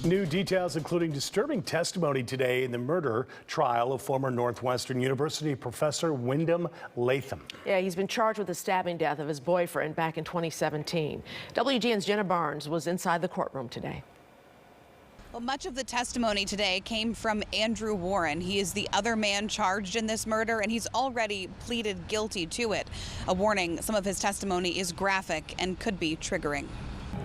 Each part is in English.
New details, including disturbing testimony today in the murder trial of former Northwestern University professor Wyndham Latham. Yeah, he's been charged with the stabbing death of his boyfriend back in 2017. WGN's Jenna Barnes was inside the courtroom today. Well, much of the testimony today came from Andrew Warren. He is the other man charged in this murder, and he's already pleaded guilty to it. A warning, some of his testimony is graphic and could be triggering.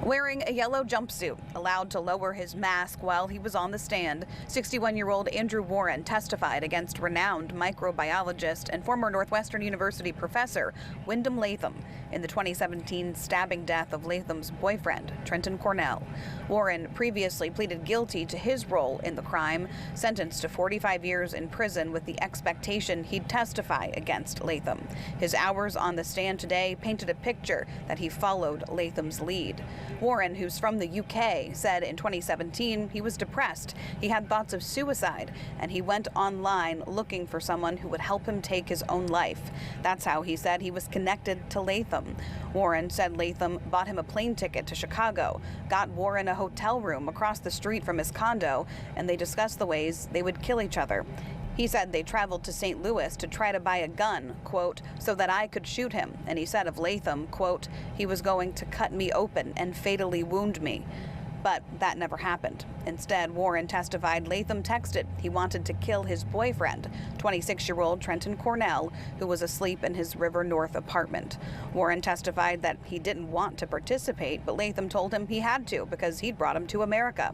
Wearing a yellow jumpsuit, allowed to lower his mask while he was on the stand, 61-year-old Andrew Warren testified against renowned microbiologist and former Northwestern University professor Wyndham Latham in the 2017 stabbing death of Latham's boyfriend, Trenton Cornell. Warren previously pleaded guilty to his role in the crime, sentenced to 45 years in prison with the expectation he'd testify against Latham. His hours on the stand today painted a picture that he followed Latham's lead. Warren, who's from the UK, said in 2017 he was depressed. He had thoughts of suicide, and he went online looking for someone who would help him take his own life. That's how he said he was connected to Latham. Warren said Latham bought him a plane ticket to Chicago, got Warren a hotel room across the street from his condo, and they discussed the ways they would kill each other. He said they traveled to St. Louis to try to buy a gun, quote, so that I could shoot him. And he said of Latham, quote, he was going to cut me open and fatally wound me. But that never happened. Instead, Warren testified Latham texted he wanted to kill his boyfriend, 26-year-old Trenton Cornell, who was asleep in his River North apartment. Warren testified that he didn't want to participate, but Latham told him he had to because he'd brought him to America.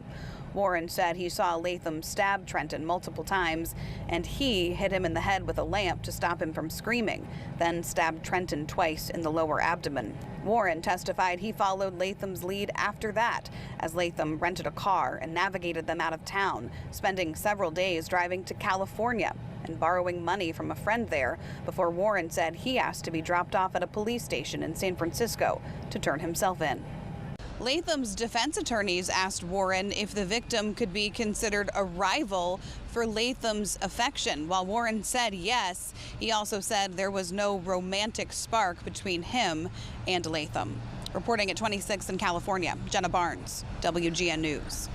Warren said he saw Latham stab Trenton multiple times, and he hit him in the head with a lamp to stop him from screaming, then stabbed Trenton twice in the lower abdomen. Warren testified he followed Latham's lead after that, as Latham rented a car and navigated them out of town, spending several days driving to California and borrowing money from a friend there before Warren said he asked to be dropped off at a police station in San Francisco to turn himself in. Latham's defense attorneys asked Warren if the victim could be considered a rival for Latham's affection. While Warren said yes, he also said there was no romantic spark between him and Latham. Reporting at 26 in California, Jenna Barnes, WGN News.